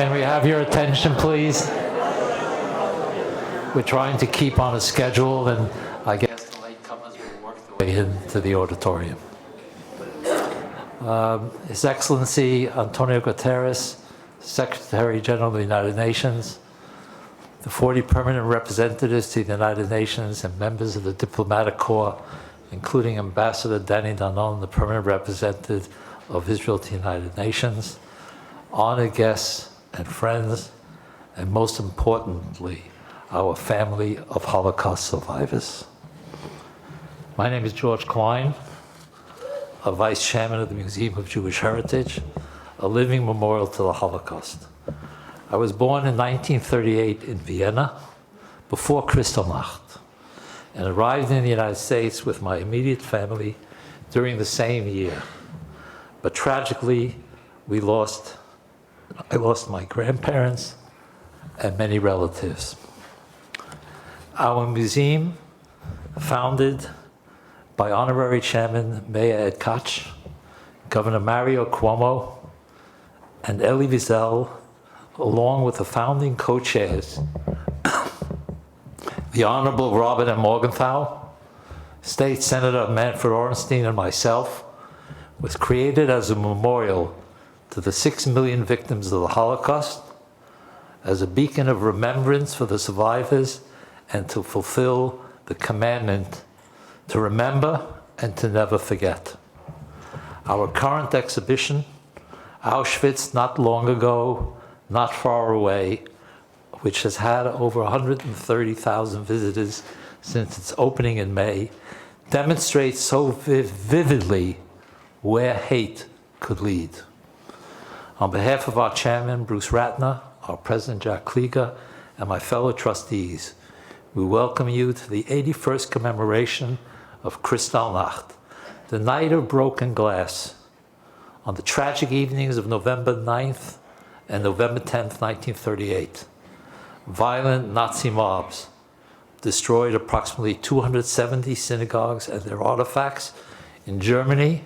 Can we have your attention, please? We're trying to keep on a schedule, and I guess the latecomers will work their way into the auditorium. His Excellency Antonio Gutteres, Secretary General of the United Nations, the 40 permanent representatives to the United Nations and members of the diplomatic corps, including Ambassador Danny Danon, the permanent representative of Israel to the United Nations, honored guests and friends, and most importantly, our family of Holocaust survivors. My name is George Klein, a Vice Chairman of the Museum of Jewish Heritage, a living memorial to the Holocaust. I was born in 1938 in Vienna, before Kristallnacht, and arrived in the United States with my immediate family during the same year. But tragically, I lost my grandparents and many relatives. Our museum, founded by Honorary Chairman Mayor Ed Koch, Governor Mario Cuomo, and Elie Wiesel, along with the founding co-chairs, the Honorable Robert M. Morgenthau, State Senator Manfred Orenstein, and myself, was created as a memorial to the 6 million victims of the Holocaust, as a beacon of remembrance for the survivors, and to fulfill the commandment to remember and to never forget. Our current exhibition, Auschwitz Not Long Ago, Not Far Away, which has had over 130,000 visitors since its opening in May, demonstrates so vividly where hate could lead. On behalf of our chairman, Bruce Ratner, our president, Jack Klieger, and my fellow trustees, we welcome you to the 81st commemoration of Kristallnacht, the night of broken glass, on the tragic evenings of November 9th and November 10th, 1938. Violent Nazi mobs destroyed approximately 270 synagogues and their artifacts in Germany,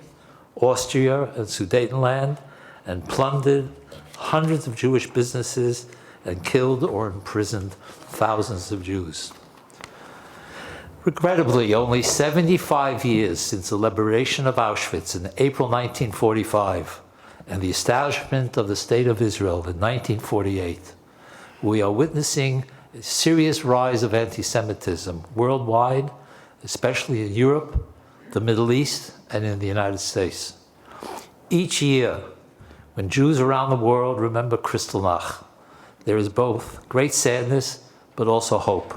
Austria, and Sudetenland, and plundered hundreds of Jewish businesses and killed or imprisoned thousands of Jews. Regrettably, only 75 years since the liberation of Auschwitz in April 1945 and the establishment of the State of Israel in 1948, we are witnessing a serious rise of anti-Semitism worldwide, especially in Europe, the Middle East, and in the United States. Each year, when Jews around the world remember Kristallnacht, there is both great sadness, but also hope.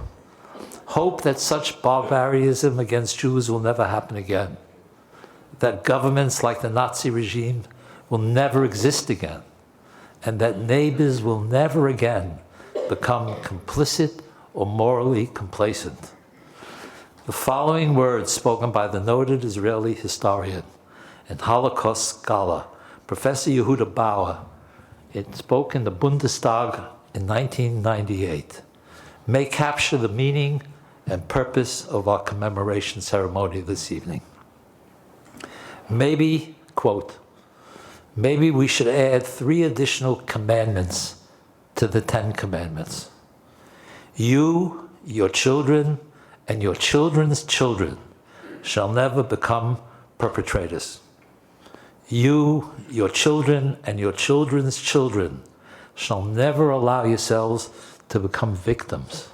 Hope that such barbarism against Jews will never happen again, that governments like the Nazi regime will never exist again, and that neighbors will never again become complicit or morally complacent. The following words spoken by the noted Israeli historian and Holocaust scholar, Professor Yehuda Bauer, it spoke in the Bundestag in 1998, may capture the meaning and purpose of our commemoration ceremony this evening. Maybe, quote, maybe we should add 3 additional commandments to the 10 commandments. You, your children, and your children's children shall never become perpetrators. You, your children, and your children's children shall never allow yourselves to become victims.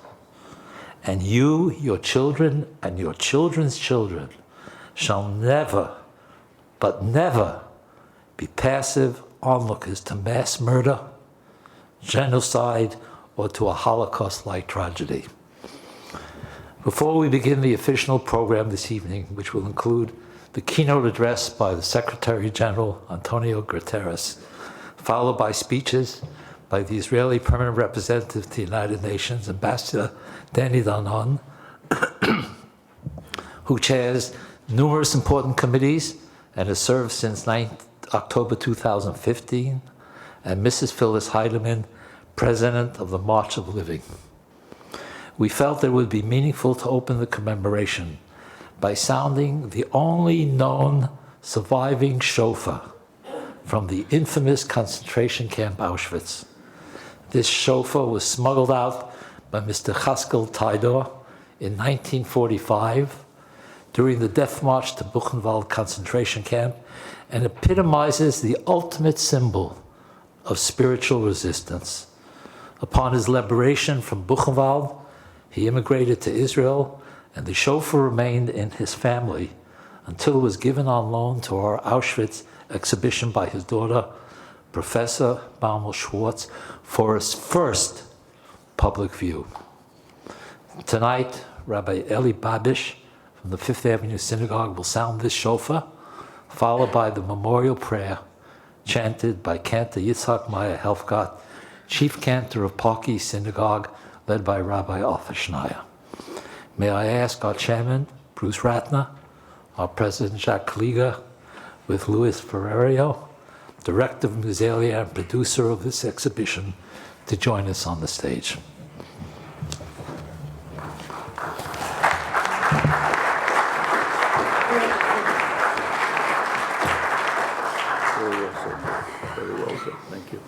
And you, your children, and your children's children shall never, but never, be passive onlookers to mass murder, genocide, or to a Holocaust-like tragedy. Before we begin the official program this evening, which will include the keynote address by the Secretary General, Antonio Gutteres, followed by speeches by the Israeli Permanent Representative to the United Nations, Ambassador Danny Danon, who chairs numerous important committees and has served since October 2015, and Mrs. Phyllis Heidemann, President of the March of Living. We felt it would be meaningful to open the commemoration by sounding the only known surviving shofar from the infamous concentration camp Auschwitz. This shofar was smuggled out by Mr. Chaskel Taidor in 1945 during the death march to Buchenwald concentration camp and epitomizes the ultimate symbol of spiritual resistance. Upon his liberation from Buchenwald, he immigrated to Israel, and the shofar remained in his family until it was given on loan to our Auschwitz exhibition by his daughter, Professor Baumel Schwartz, for his first public view. Tonight, Rabbi Eli Babish from the Fifth Avenue Synagogue will sound this shofar, followed by the memorial prayer chanted by Cantor Yitzhak Meyer Helfgott, chief cantor of Portuguese Synagogue, led by Rabbi Arthur Schneier. May I ask our chairman, Bruce Ratner, our president, Jacques Kliger, with Luis Ferrerio, director of Musealia and producer of this exhibition, to join us on the stage. Very well said. Thank you.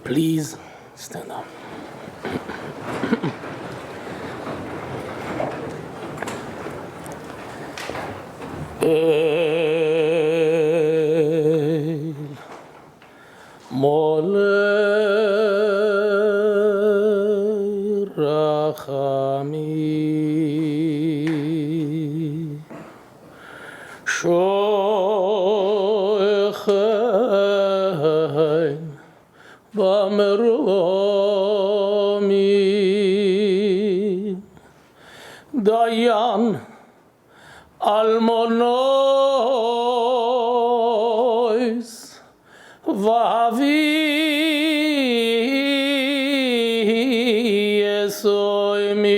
Please stand up. El Molei Rachami Shoechein Bameromi Dayan Almonois Vavi Yesoimi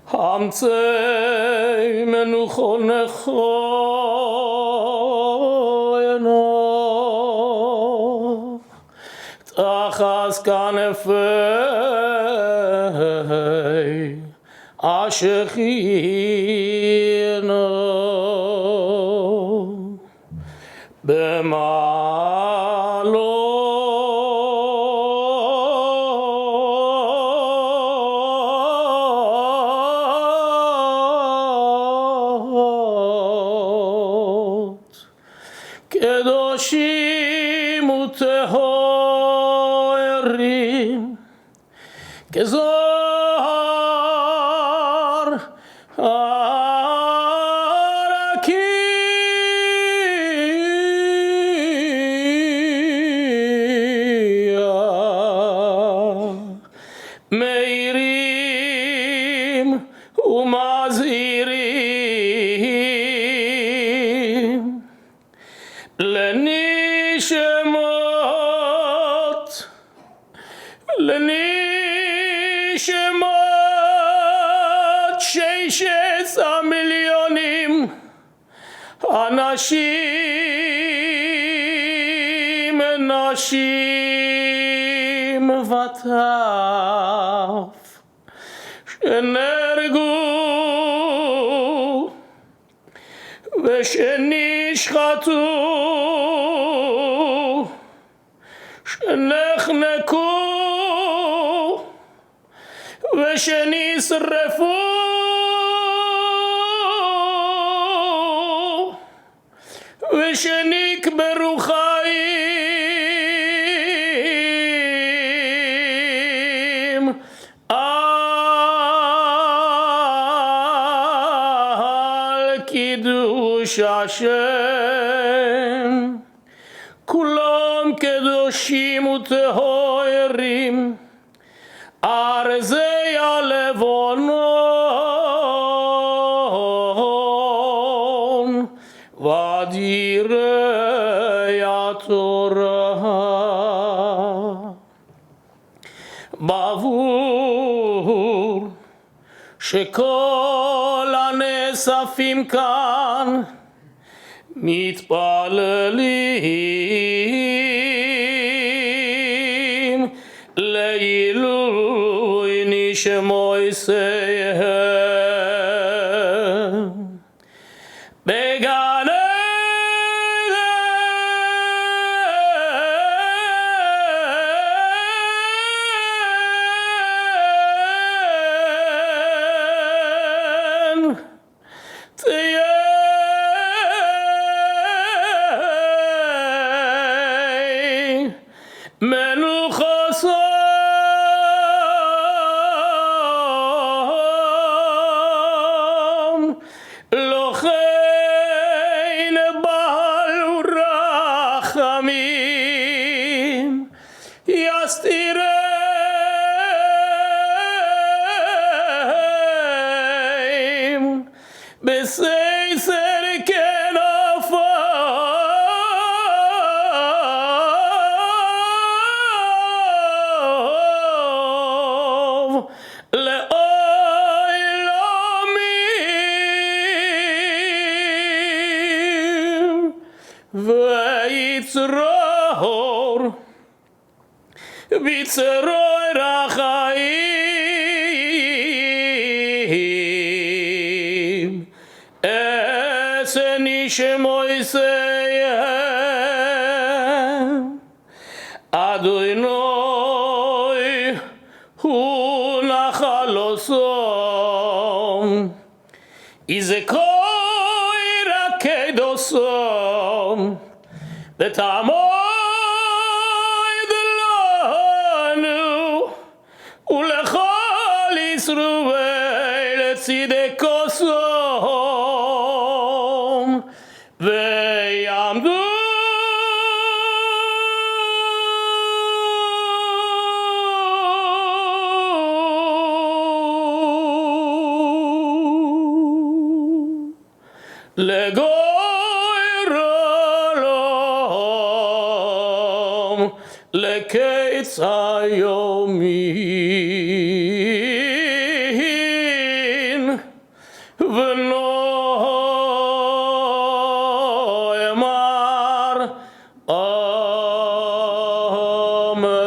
Hamtzei Menuchonechoyno Tachas Kanefei Ashechino Bemalot Kedoshim Utehoerim Kezor Arakia Meirim Umazirim Lenishemot Sheishes Milyonim Anashim Nashim Vataf Shenergu Veshenishchatu נחנקו ושנשרפו ושנקברו חיים על קידוש השם כולם קדושים וטהורים ארזי הלבנון ואדירי התורה בעבור שכל הנאספים כאן מתפללים לעילוי נשמותיהם בגן עדן תהיה מנוחתם לא כן בעל רחמים יסתירם בסייסר כנפיו לעולמים ויצרור בצרור החיים אצל נשמותיהם אדוני הוא נחלתם יזכור הקדושם ותעמוד לנו ולכל ישראל צדקו שום ויעמדו לגוי עולם לקץ היומין ונאמר אמן.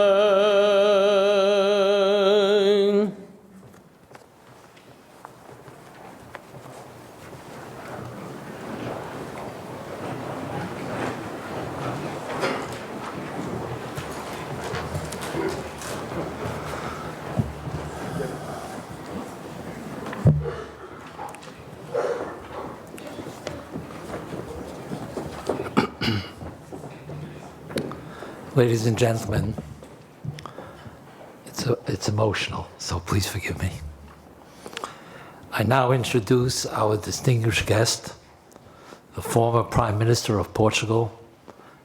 Ladies and gentlemen, it's emotional, so please forgive me. I now introduce our distinguished guest, the former Prime Minister of Portugal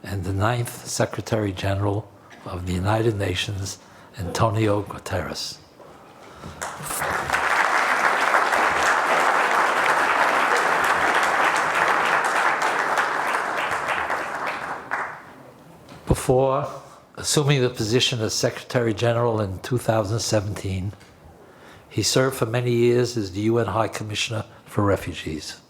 and the 9th Secretary General of the United Nations, Antonio Gutteres. Before assuming the position as Secretary General in 2017, he served for many years as the UN High Commissioner for Refugees.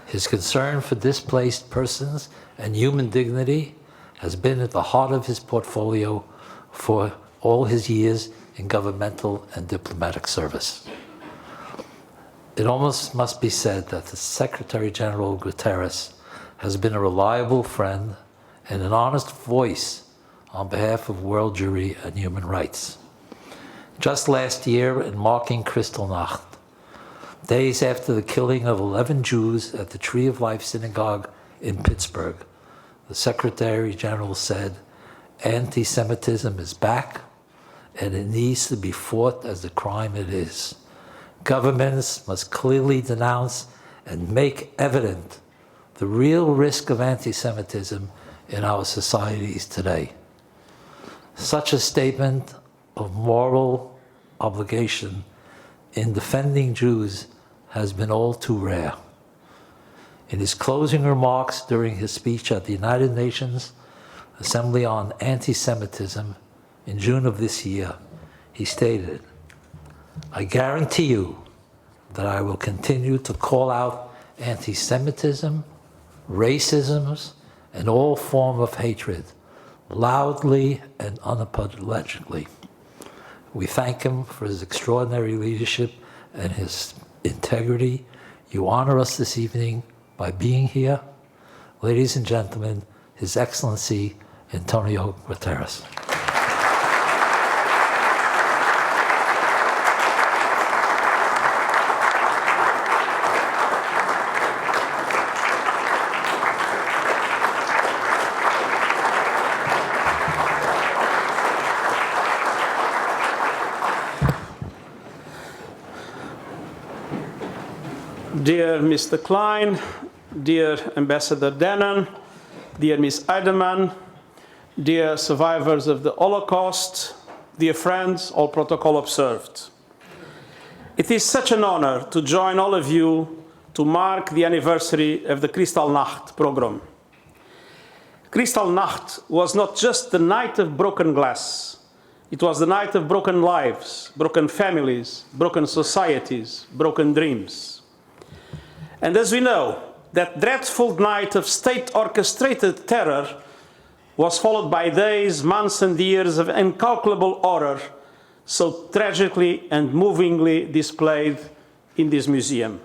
His concern for displaced persons and human dignity has been at the heart of his portfolio for all his years in governmental and diplomatic service. It almost must be said that the Secretary General Gutteres has been a reliable friend and an honest voice on behalf of World Jewry and Human Rights. Just last year, in marking Kristallnacht, days after the killing of 11 Jews at the Tree of Life Synagogue in Pittsburgh, the Secretary General said, "Anti-Semitism is back, and it needs to be fought as the crime it is. Governments must clearly denounce and make evident the real risk of anti-Semitism in our societies today." Such a statement of moral obligation in defending Jews has been all too rare. In his closing remarks during his speech at the United Nations Assembly on Anti-Semitism in June of this year, he stated, "I guarantee you that I will continue to call out anti-Semitism, racism, and all form of hatred, loudly and unapologetically." We thank him for his extraordinary leadership and his integrity. You honor us this evening by being here. Ladies and gentlemen, His Excellency Antonio Gutteres. Dear Mr. Klein, dear Ambassador Denon, dear Ms. Eiderman, dear survivors of the Holocaust, dear friends, all protocol observed. It is such an honor to join all of you to mark the anniversary of the Kristallnacht program. Kristallnacht was not just the night of broken glass. It was the night of broken lives, broken families, broken societies, broken dreams. And as we know, that dreadful night of state-orchestrated terror was followed by days, months, and years of incalculable horror, so tragically and movingly displayed in this museum.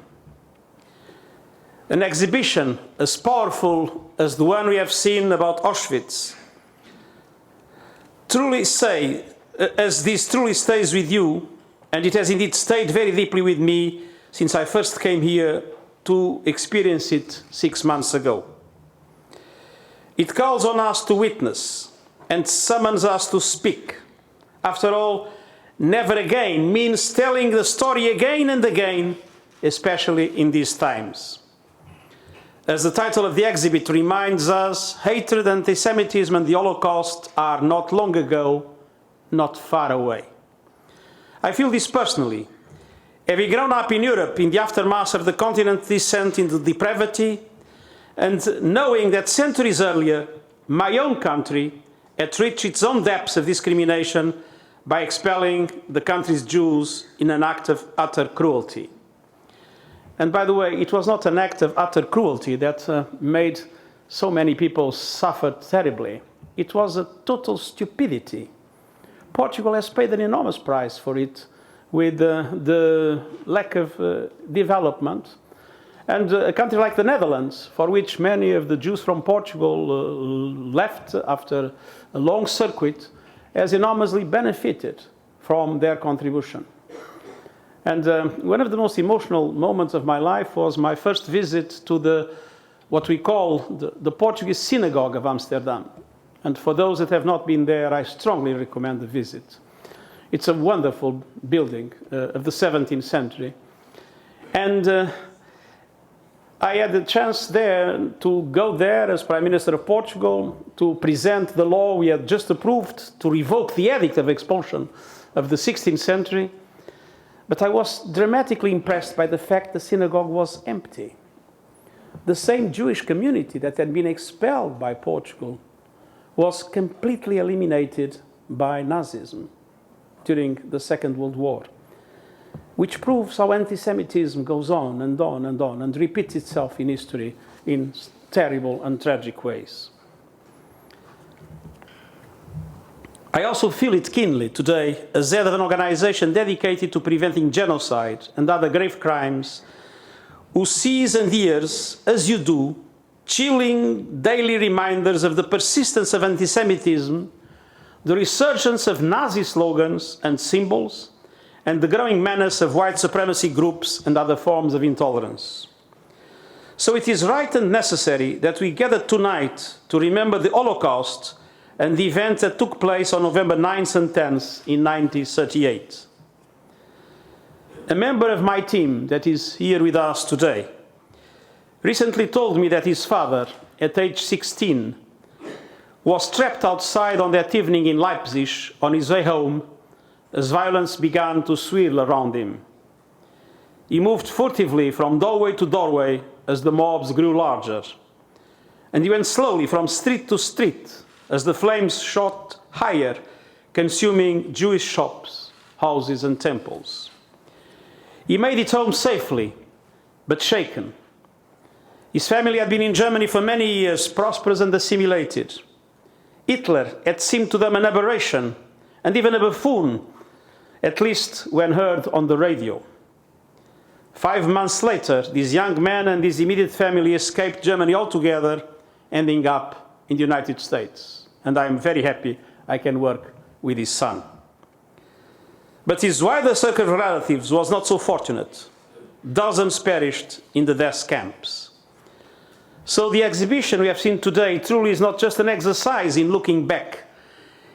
An exhibition as powerful as the one we have seen about Auschwitz, as this truly stays with you, and it has indeed stayed very deeply with me since I first came here to experience it 6 months ago. It calls on us to witness and summons us to speak. After all, never again means telling the story again and again, especially in these times. As the title of the exhibit reminds us, hatred, anti-Semitism, and the Holocaust are not long ago, not far away. I feel this personally. Having grown up in Europe in the aftermath of the continent's descent into depravity, and knowing that centuries earlier, my own country had reached its own depths of discrimination by expelling the country's Jews in an act of utter cruelty. And by the way, it was not an act of utter cruelty that made so many people suffer terribly. It was a total stupidity. Portugal has paid an enormous price for it, with the lack of development. And a country like the Netherlands, for which many of the Jews from Portugal left after a long circuit, has enormously benefited from their contribution. And one of the most emotional moments of my life was my first visit to what we call the Portuguese Synagogue of Amsterdam. And for those that have not been there, I strongly recommend the visit. It's a wonderful building of the 17th century. And I had the chance there to go there as Prime Minister of Portugal to present the law we had just approved to revoke the edict of expulsion of the 16th century. But I was dramatically impressed by the fact the synagogue was empty. The same Jewish community that had been expelled by Portugal was completely eliminated by Nazism during the Second World War, which proves how anti-Semitism goes on and on and on and repeats itself in history in terrible and tragic ways. I also feel it keenly today as head of an organization dedicated to preventing genocide and other grave crimes, who sees and hears, as you do, chilling daily reminders of the persistence of anti-Semitism the resurgence of Nazi slogans and symbols, and the growing menace of white supremacy groups and other forms of intolerance. So it is right and necessary that we gather tonight to remember the Holocaust and the events that took place on November 9th and 10th in 1938. A member of my team that is here with us today recently told me that his father, at age 16, was trapped outside on that evening in Leipzig on his way home as violence began to swirl around him. He moved furtively from doorway to doorway as the mobs grew larger, and he went slowly from street to street as the flames shot higher, consuming Jewish shops, houses, and temples. He made it home safely, but shaken. His family had been in Germany for many years, prosperous and assimilated. Hitler had seemed to them an aberration, and even a buffoon, at least when heard on the radio. 5 months later, this young man and his immediate family escaped Germany altogether, ending up in the United States. And I am very happy I can work with his son. But his wider circle of relatives was not so fortunate. Dozens perished in the death camps. So the exhibition we have seen today truly is not just an exercise in looking back.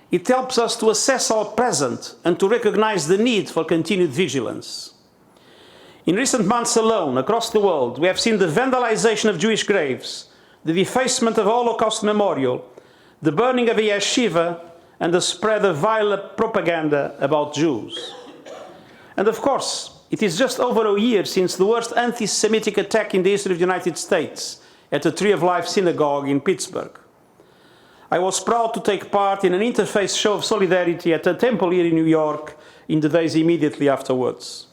It helps us to assess our present and to recognize the need for continued vigilance. In recent months alone, across the world, we have seen the vandalization of Jewish graves, the defacement of a Holocaust memorial, the burning of a yeshiva, and the spread of vile propaganda about Jews. And of course, it is just over a year since the worst anti-Semitic attack in the history of the United States at the Tree of Life Synagogue in Pittsburgh. I was proud to take part in an interfaith show of solidarity at a temple here in New York in the days immediately afterwards.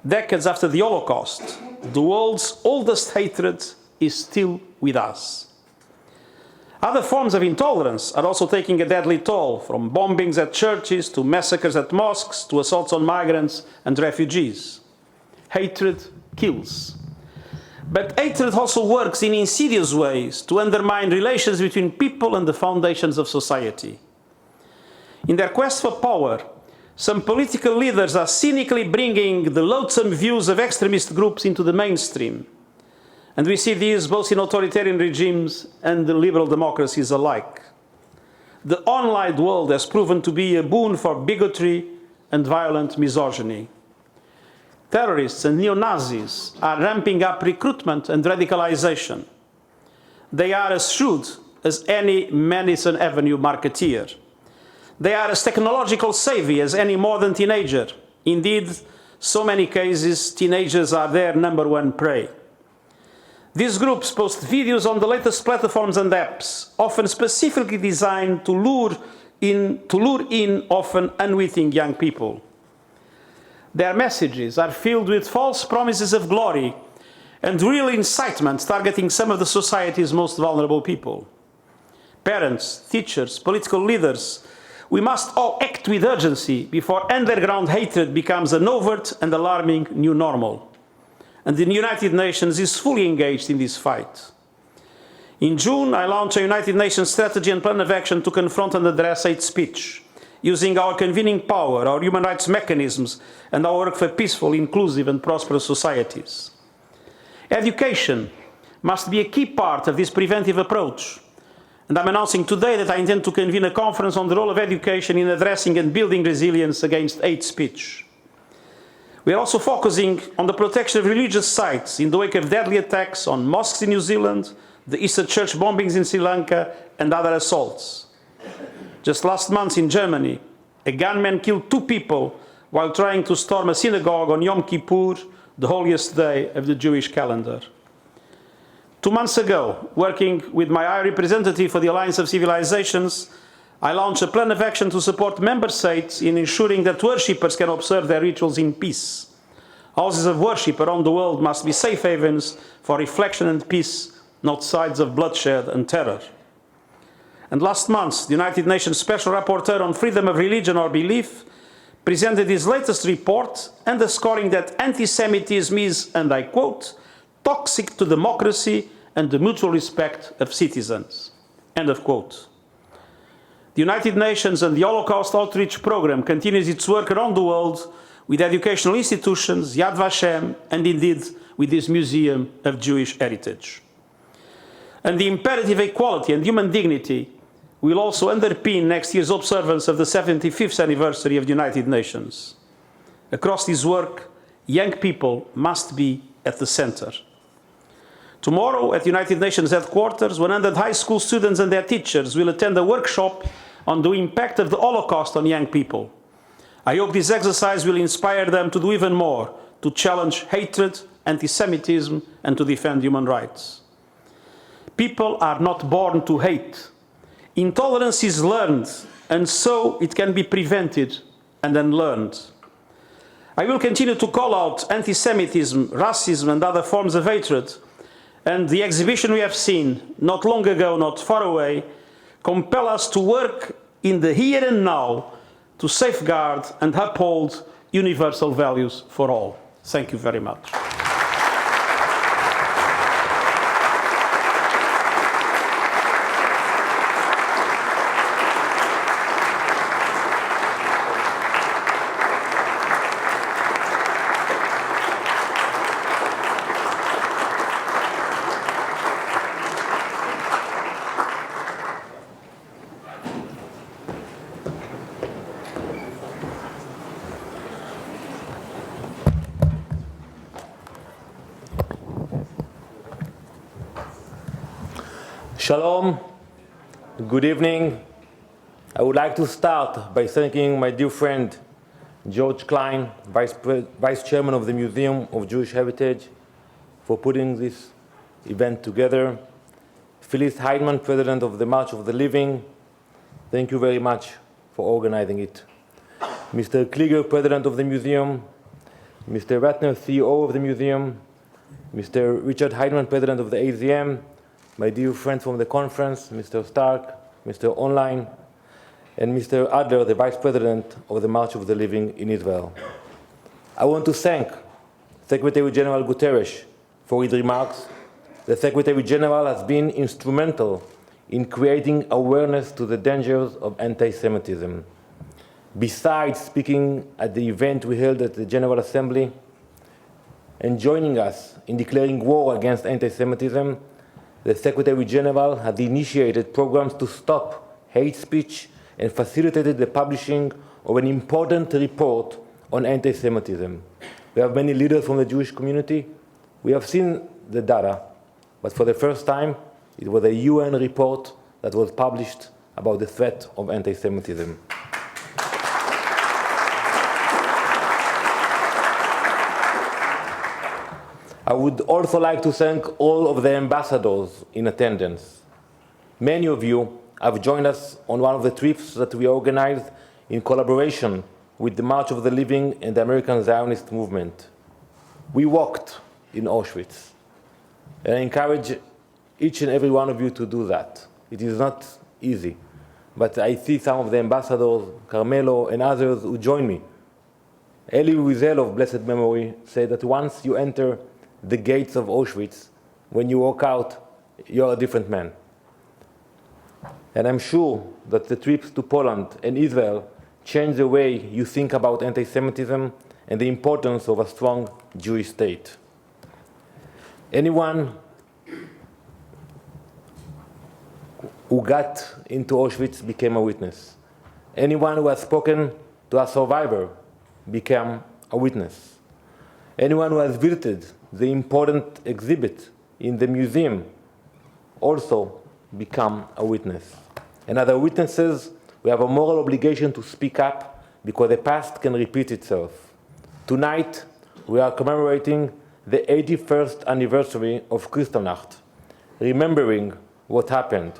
Decades after the Holocaust, the world's oldest hatred is still with us. Other forms of intolerance are also taking a deadly toll, from bombings at churches to massacres at mosques to assaults on migrants and refugees. Hatred kills. But hatred also works in insidious ways to undermine relations between people and the foundations of society. In their quest for power, some political leaders are cynically bringing the loathsome views of extremist groups into the mainstream. And we see these both in authoritarian regimes and the liberal democracies alike. The online world has proven to be a boon for bigotry and violent misogyny. Terrorists and neo-Nazis are ramping up recruitment and radicalization. They are as shrewd as any Madison Avenue marketeer. They are as technological savvy as any modern teenager. Indeed, so many cases, teenagers are their number one prey. These groups post videos on the latest platforms and apps, often specifically designed to lure in often unwitting young people. Their messages are filled with false promises of glory and real incitement targeting some of the society's most vulnerable people. Parents, teachers, political leaders, we must all act with urgency before underground hatred becomes an overt and alarming new normal. And the United Nations is fully engaged in this fight. In June, I launched a United Nations strategy and plan of action to confront and address hate speech, using our convening power, our human rights mechanisms, and our work for peaceful, inclusive, and prosperous societies. Education must be a key part of this preventive approach. And I'm announcing today that I intend to convene a conference on the role of education in addressing and building resilience against hate speech. We are also focusing on the protection of religious sites in the wake of deadly attacks on mosques in New Zealand, the Easter church bombings in Sri Lanka, and other assaults. Just last month in Germany, a gunman killed 2 people while trying to storm a synagogue on Yom Kippur, the holiest day of the Jewish calendar. 2 months ago, working with my High Representative for the Alliance of Civilizations, I launched a plan of action to support member states in ensuring that worshippers can observe their rituals in peace. Houses of worship around the world must be safe havens for reflection and peace, not sites of bloodshed and terror. And last month, the United Nations Special Rapporteur on Freedom of Religion or Belief presented his latest report underscoring that antisemitism is, and I quote, toxic to democracy and the mutual respect of citizens. End of quote. The United Nations and the Holocaust Outreach Program continues its work around the world with educational institutions, Yad Vashem, and indeed with this Museum of Jewish Heritage. And the imperative equality and human dignity will also underpin next year's observance of the 75th anniversary of the United Nations. Across this work, young people must be at the center. Tomorrow at United Nations headquarters, 100 high school students and their teachers will attend a workshop on the impact of the Holocaust on young people. I hope this exercise will inspire them to do even more, to challenge hatred, antisemitism, and to defend human rights. People are not born to hate. Intolerance is learned, and so it can be prevented and unlearned. I will continue to call out anti-Semitism, racism, and other forms of hatred, and the exhibition we have seen, not long ago, not far away, compel us to work in the here and now to safeguard and uphold universal values for all. Thank you very much. Shalom, good evening. I would like to start by thanking my dear friend George Klein, Vice Chairman of the Museum of Jewish Heritage, for putting this event together. Phyllis Heidemann, President of the March of the Living, thank you very much for organizing it. Mr. Klieger, President of the Museum, Mr. Ratner, CEO of the Museum, Mr. Richard Heidemann, President of the AZM, my dear friends from the conference, Mr. Stark, Mr. Online, and Mr. Adler, the Vice President of the March of the Living in Israel. I want to thank Secretary General Gutteres for his remarks. The Secretary General has been instrumental in creating awareness to the dangers of anti-Semitism. Besides speaking at the event we held at the General Assembly and joining us in declaring war against anti-Semitism, the Secretary General has initiated programs to stop hate speech and facilitated the publishing of an important report on anti-Semitism. We have many leaders from the Jewish community. We have seen the data, but for the first time, it was a UN report that was published about the threat of anti-Semitism. I would also like to thank all of the ambassadors in attendance. Many of you have joined us on one of the trips that we organized in collaboration with the March of the Living and the American Zionist Movement. We walked in Auschwitz, and I encourage each and every one of you to do that. It is not easy, but I see some of the ambassadors, Carmelo and others who join me. Elie Wiesel of blessed memory said that once you enter the gates of Auschwitz, when you walk out, you're a different man. And I'm sure that the trips to Poland and Israel change the way you think about anti-Semitism and the importance of a strong Jewish state. Anyone who got into Auschwitz became a witness. Anyone who has spoken to a survivor became a witness. Anyone who has visited the important exhibit in the museum also become a witness. And as witnesses, we have a moral obligation to speak up because the past can repeat itself. Tonight, we are commemorating the 81st anniversary of Kristallnacht, remembering what happened.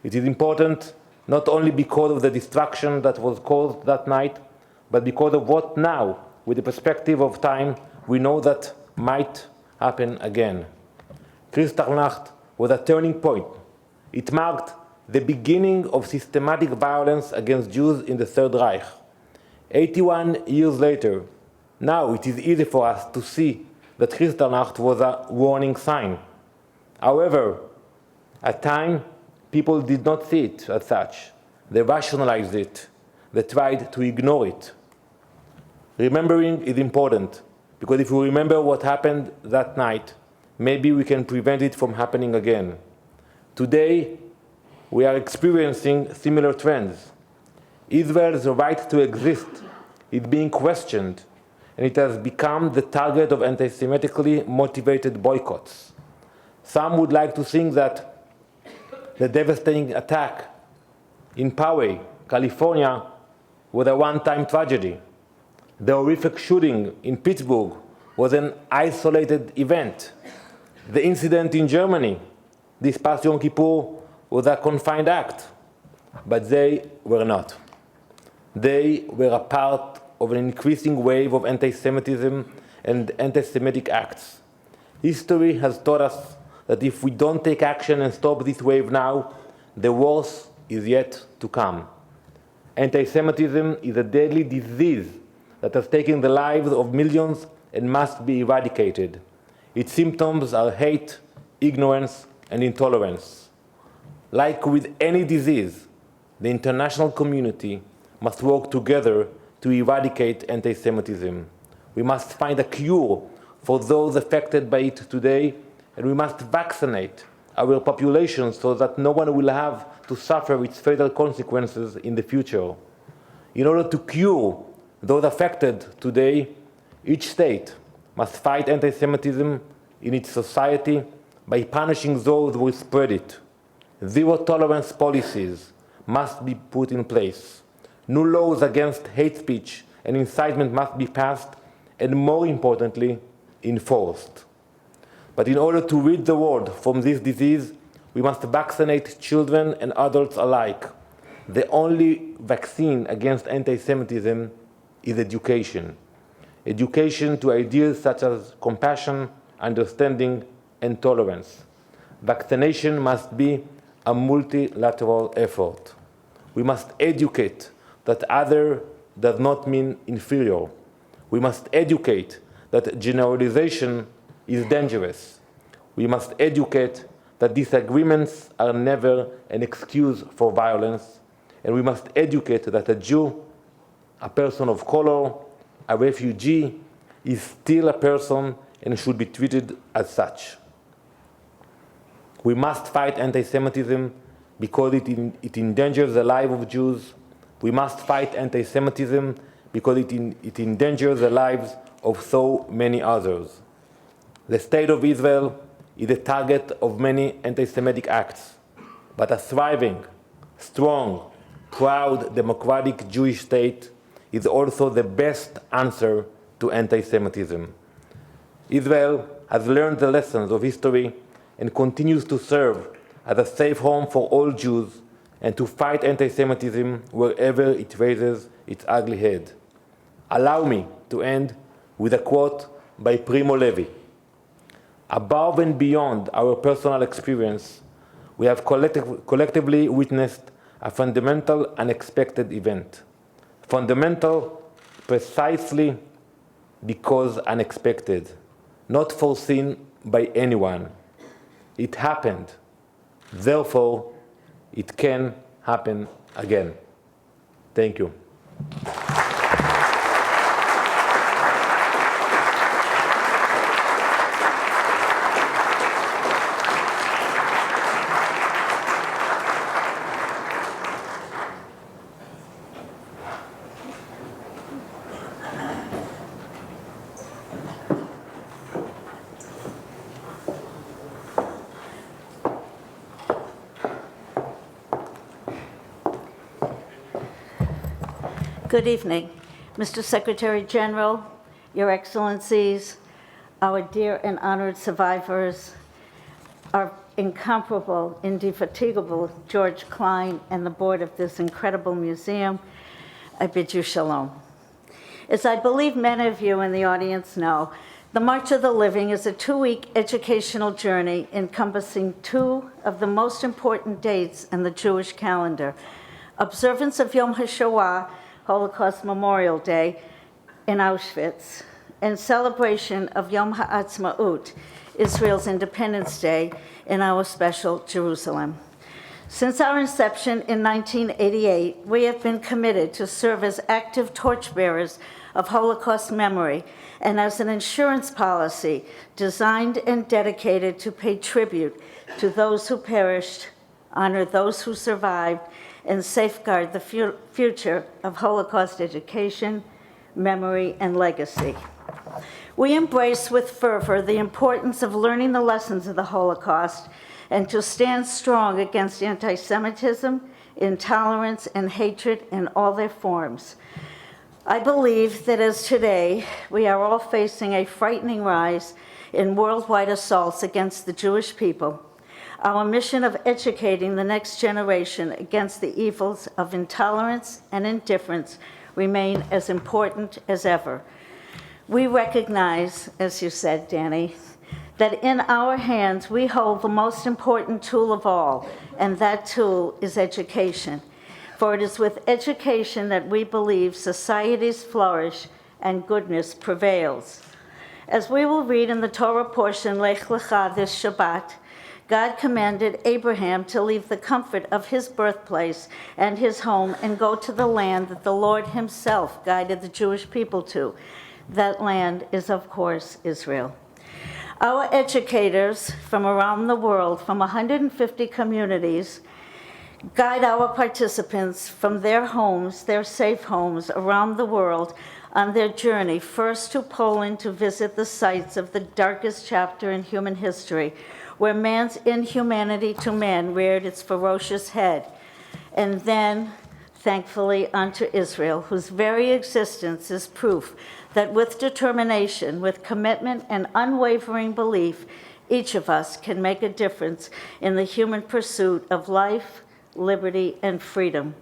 It is important not only because of the destruction that was caused that night, but because of what now, with the perspective of time, we know that might happen again. Kristallnacht was a turning point. It marked the beginning of systematic violence against Jews in the Third Reich. 81 years later, now it is easy for us to see that Kristallnacht was a warning sign. However, at time, people did not see it as such. They rationalized it. They tried to ignore it. Remembering is important, because if we remember what happened that night, maybe we can prevent it from happening again. Today, we are experiencing similar trends. Israel's right to exist is being questioned, and it has become the target of anti-Semitically motivated boycotts. Some would like to think that the devastating attack in Poway, California, was a one-time tragedy. The horrific shooting in Pittsburgh was an isolated event. The incident in Germany this past Yom Kippur was a confined act, but they were not. They were a part of an increasing wave of anti-Semitism and anti-Semitic acts. History has taught us that if we don't take action and stop this wave now, the worst is yet to come. Anti-Semitism is a deadly disease that has taken the lives of millions and must be eradicated. Its symptoms are hate, ignorance, and intolerance. Like with any disease, the international community must work together to eradicate anti-Semitism. We must find a cure for those affected by it today, and we must vaccinate our population so that no one will have to suffer its fatal consequences in the future. In order to cure those affected today, each state must fight anti-Semitism in its society by punishing those who spread it. Zero-tolerance policies must be put in place. New laws against hate speech and incitement must be passed, and more importantly, enforced. But in order to rid the world from this disease, we must vaccinate children and adults alike. The only vaccine against anti-Semitism is education. Education to ideas such as compassion, understanding, and tolerance. Vaccination must be a multilateral effort. We must educate that other does not mean inferior. We must educate that generalization is dangerous. We must educate that disagreements are never an excuse for violence. And we must educate that a Jew, a person of color, a refugee, is still a person and should be treated as such. We must fight anti-Semitism because it endangers the life of Jews. We must fight anti-Semitism because it endangers the lives of so many others. The state of Israel is the target of many anti-Semitic acts, but a thriving, strong, proud, democratic Jewish state is also the best answer to anti-Semitism. Israel has learned the lessons of history and continues to serve as a safe home for all Jews and to fight anti-Semitism wherever it raises its ugly head. Allow me to end with a quote by Primo Levi. Above and beyond our personal experience, we have collectively witnessed a fundamental, unexpected event. Fundamental precisely because unexpected, not foreseen by anyone. It happened. Therefore, it can happen again. Thank you. Good evening, Mr. Secretary General, Your Excellencies, our dear and honored survivors, our incomparable, indefatigable George Klein, and the board of this incredible museum. I bid you shalom. As I believe many of you in the audience know, the March of the Living is a 2-week educational journey encompassing 2 of the most important dates in the Jewish calendar: observance of Yom HaShoah, Holocaust Memorial Day in Auschwitz, and celebration of Yom HaAtzmaut, Israel's Independence Day, in our special Jerusalem. Since our inception in 1988, we have been committed to serve as active torchbearers of Holocaust memory and as an insurance policy designed and dedicated to pay tribute to those who perished, honor those who survived, and safeguard the future of Holocaust education, memory, and legacy. We embrace with fervor the importance of learning the lessons of the Holocaust and to stand strong against anti-Semitism, intolerance, and hatred in all their forms. I believe that as today we are all facing a frightening rise in worldwide assaults against the Jewish people, our mission of educating the next generation against the evils of intolerance and indifference remain as important as ever. We recognize, as you said, Danny, that in our hands we hold the most important tool of all, and that tool is education. For it is with education that we believe societies flourish and goodness prevails. As we will read in the Torah portion, Lech Lecha, this Shabbat, God commanded Abraham to leave the comfort of his birthplace and his home and go to the land that the Lord himself guided the Jewish people to. That land is, of course, Israel. Our educators from around the world, from 150 communities, guide our participants from their homes, their safe homes around the world, on their journey, first to Poland to visit the sites of the darkest chapter in human history, where man's inhumanity to man reared its ferocious head, and then, thankfully, unto Israel, whose very existence is proof that with determination, with commitment and unwavering belief, each of us can make a difference in the human pursuit of life, liberty, and freedom.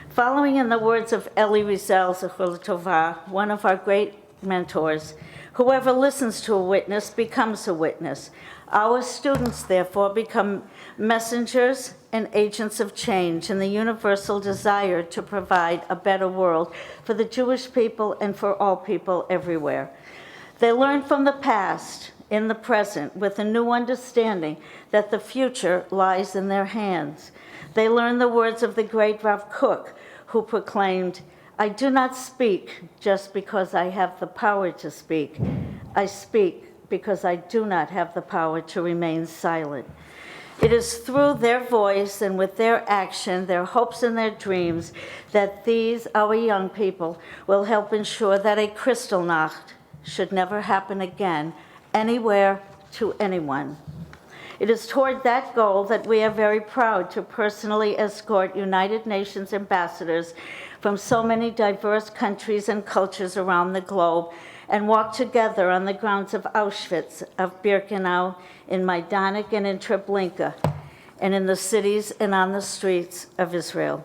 Following in the words of Elie Wiesel, Zechor L'Tovah, one of our great mentors, whoever listens to a witness becomes a witness. Our students, therefore, become messengers and agents of change in the universal desire to provide a better world for the Jewish people and for all people everywhere. They learn from the past in the present with a new understanding that the future lies in their hands. They learn the words of the great Rav Kook, who proclaimed, "I do not speak just because I have the power to speak. I speak because I do not have the power to remain silent." It is through their voice and with their action, their hopes and their dreams, that these, our young people, will help ensure that a Kristallnacht should never happen again, anywhere, to anyone. It is toward that goal that we are very proud to personally escort United Nations ambassadors from so many diverse countries and cultures around the globe and walk together on the grounds of Auschwitz, of Birkenau, in Majdanek and in Treblinka, and in the cities and on the streets of Israel.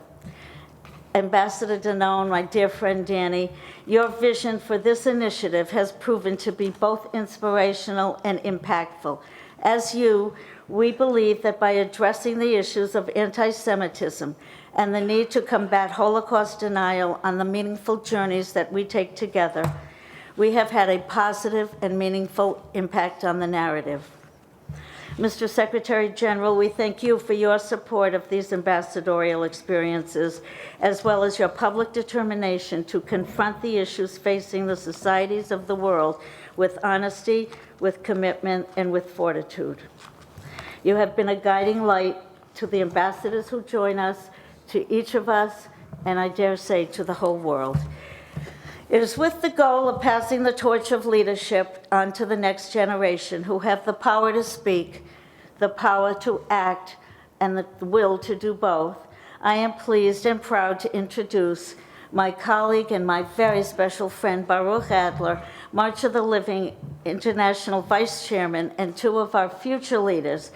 Ambassador Danone, my dear friend Danny, your vision for this initiative has proven to be both inspirational and impactful. As you, we believe that by addressing the issues of anti-Semitism and the need to combat Holocaust denial on the meaningful journeys that we take together, we have had a positive and meaningful impact on the narrative. Mr. Secretary General, we thank you for your support of these ambassadorial experiences, as well as your public determination to confront the issues facing the societies of the world with honesty, with commitment, and with fortitude. You have been a guiding light to the ambassadors who join us, to each of us, and I dare say to the whole world. It is with the goal of passing the torch of leadership on to the next generation who have the power to speak, the power to act, and the will to do both. I am pleased and proud to introduce my colleague and my very special friend, Baruch Adler, March of the Living International Vice Chairman, and two of our future leaders,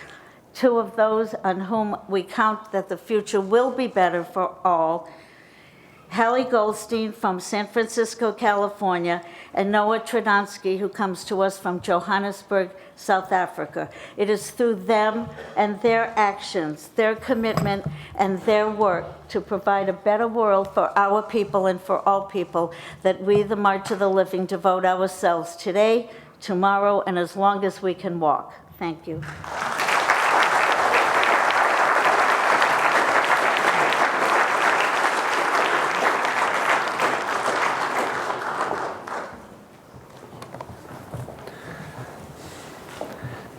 two of those on whom we count that the future will be better for all, Hallie Goldstein from San Francisco, California, and Noah Tradansky, who comes to us from Johannesburg, South Africa. It is through them and their actions, their commitment, and their work to provide a better world for our people and for all people that we, the March of the Living, devote ourselves today, tomorrow, and as long as we can walk. Thank you.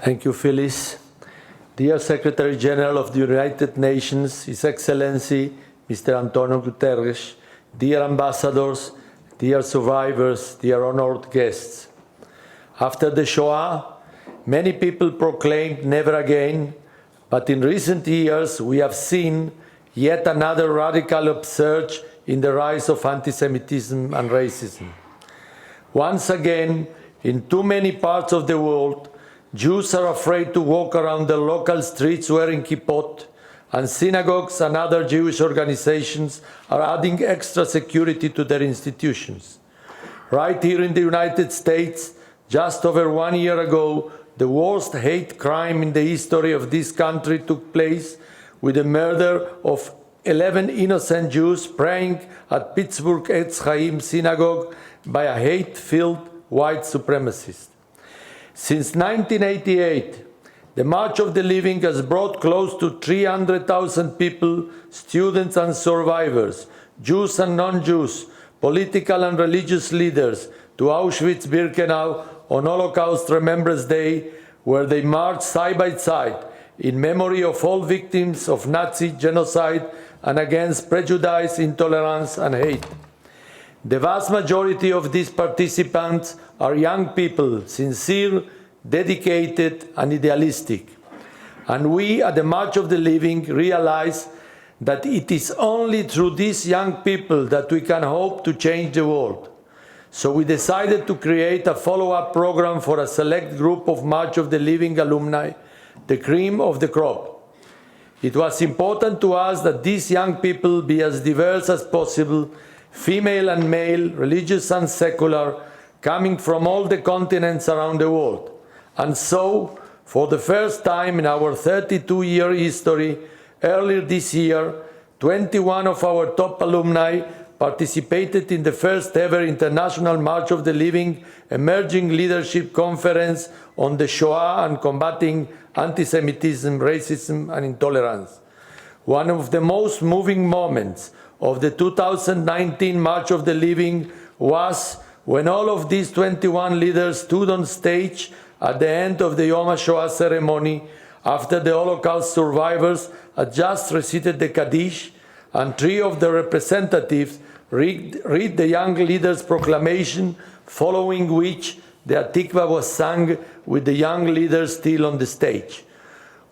Thank you, Phyllis. Dear Secretary General of the United Nations, His Excellency Mr. Antonio Gutteres, dear ambassadors, dear survivors, dear honored guests. After the Shoah, many people proclaimed never again, but in recent years we have seen yet another radical upsurge in the rise of antisemitism and racism. Once again, in too many parts of the world, Jews are afraid to walk around the local streets wearing kippot, and synagogues and other Jewish organizations are adding extra security to their institutions. Right here in the United States, just over 1 year ago, the worst hate crime in the history of this country took place with the murder of 11 innocent Jews praying at Pittsburgh Etz Chaim Synagogue by a hate-filled white supremacist. Since 1988, the March of the Living has brought close to 300,000 people, students and survivors, Jews and non-Jews, political and religious leaders, to Auschwitz-Birkenau on Holocaust Remembrance Day, where they marched side by side in memory of all victims of Nazi genocide and against prejudice, intolerance and hate. The vast majority of these participants are young people, sincere, dedicated and idealistic. And we at the March of the Living realize that it is only through these young people that we can hope to change the world. So we decided to create a follow-up program for a select group of March of the Living alumni, the cream of the crop. It was important to us that these young people be as diverse as possible, female and male, religious and secular, coming from all the continents around the world. And so, for the first time in our 32-year history, earlier this year, 21 of our top alumni participated in the first ever International March of the Living Emerging Leadership Conference on the Shoah and combating antisemitism, racism and intolerance. One of the most moving moments of the 2019 March of the Living was when all of these 21 leaders stood on stage at the end of the Yom HaShoah ceremony after the Holocaust survivors had just recited the Kaddish, and 3 of the representatives read the young leaders' proclamation, following which the Hatikvah was sung with the young leaders still on the stage.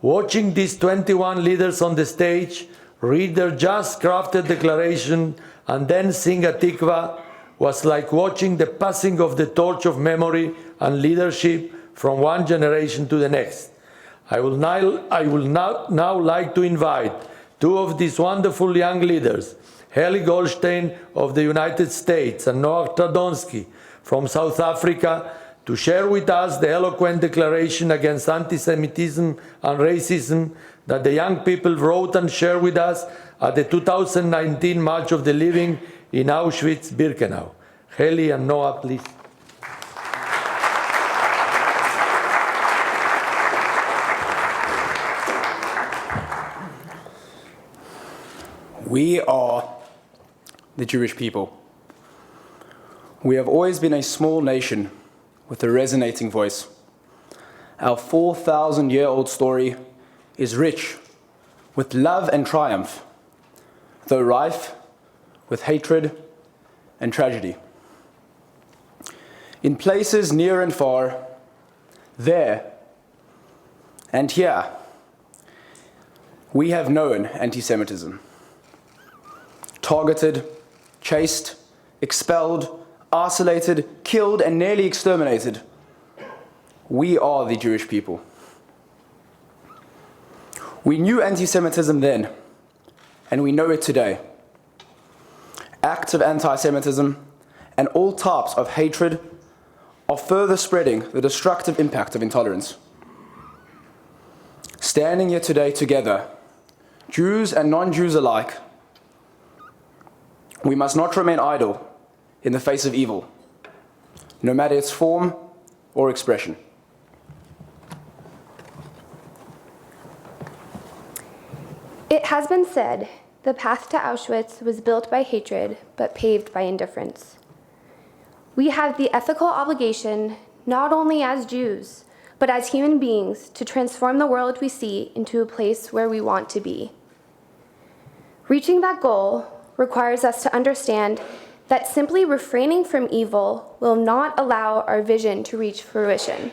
Watching these 21 leaders on the stage read their just crafted declaration and then sing Hatikvah was like watching the passing of the torch of memory and leadership from one generation to the next. I will now like to invite 2 of these wonderful young leaders, Heli Goldstein of the United States and Noah Tradonsky from South Africa, to share with us the eloquent declaration against antisemitism and racism that the young people wrote and shared with us at the 2019 March of the Living in Auschwitz-Birkenau. Heli and Noah, please. We are the Jewish people. We have always been a small nation with a resonating voice. Our 4,000-year-old story is rich with love and triumph, though rife with hatred and tragedy. In places near and far, there and here, we have known antisemitism. Targeted, chased, expelled, isolated, killed, and nearly exterminated. We are the Jewish people. We knew anti-Semitism then, and we know it today. Acts of anti-Semitism and all types of hatred are further spreading the destructive impact of intolerance. Standing here today together, Jews and non-Jews alike, we must not remain idle in the face of evil, no matter its form or expression. It has been said, the path to Auschwitz was built by hatred, but paved by indifference. We have the ethical obligation, not only as Jews, but as human beings to transform the world we see into a place where we want to be. Reaching that goal requires us to understand that simply refraining from evil will not allow our vision to reach fruition.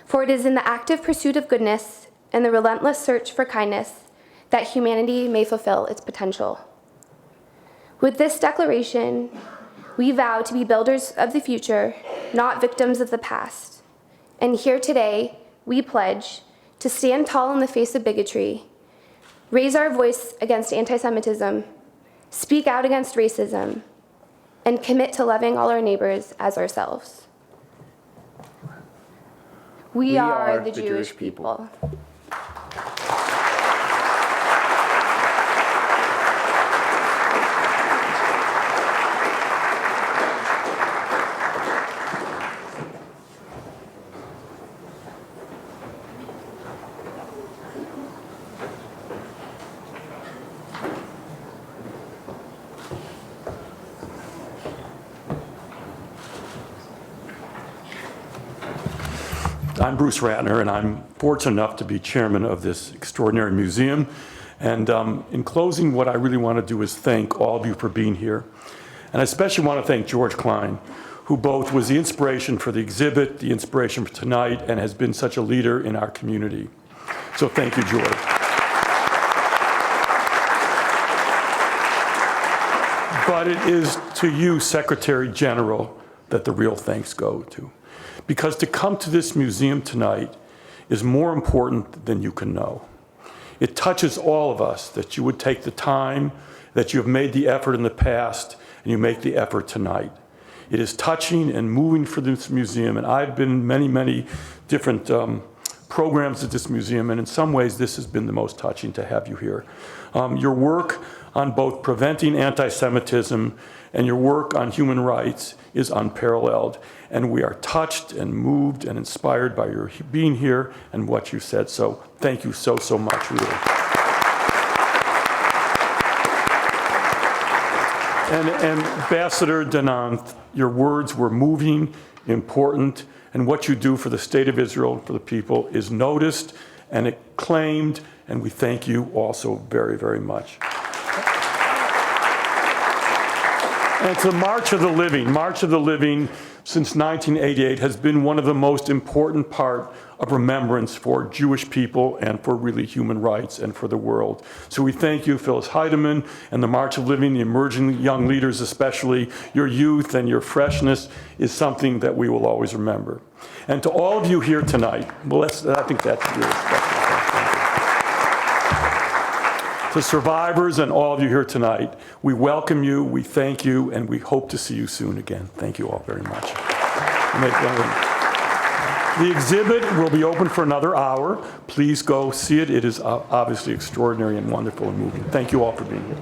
For it is in the active pursuit of goodness and the relentless search for kindness that humanity may fulfill its potential. With this declaration, we vow to be builders of the future, not victims of the past. And here today, we pledge to stand tall in the face of bigotry, raise our voice against antisemitism, speak out against racism, and commit to loving all our neighbors as ourselves. We are the Jewish people. I'm Bruce Ratner, and I'm fortunate enough to be chairman of this extraordinary museum. And in closing, what I really want to do is thank all of you for being here. And I especially want to thank George Klein, who both was the inspiration for the exhibit, the inspiration for tonight, and has been such a leader in our community. So thank you, George. But it is to you, Secretary General, that the real thanks go to. Because to come to this museum tonight is more important than you can know. It touches all of us that you would take the time, that you have made the effort in the past, and you make the effort tonight. It is touching and moving for this museum, and I've been in many, many different programs at this museum, and in some ways this has been the most touching to have you here. Your work on both preventing anti-Semitism and your work on human rights is unparalleled, and we are touched and moved and inspired by your being here and what you said. So thank you so, so much, really. And Ambassador Dananth, your words were moving, important, and what you do for the state of Israel, for the people, is noticed and acclaimed, and we thank you also very, very much. And it's the March of the Living. March of the Living, since 1988, has been one of the most important part of remembrance for Jewish people and for really human rights and for the world. So we thank you, Phyllis Heidemann, and the March of Living, the emerging young leaders especially. Your youth and your freshness is something that we will always remember. And to all of you here tonight, well, I think that's really special. To survivors and all of you here tonight, we welcome you, we thank you, and we hope to see you soon again. Thank you all very much. The exhibit will be open for another hour. Please go see it. It is obviously extraordinary and wonderful and moving. Thank you all for being here.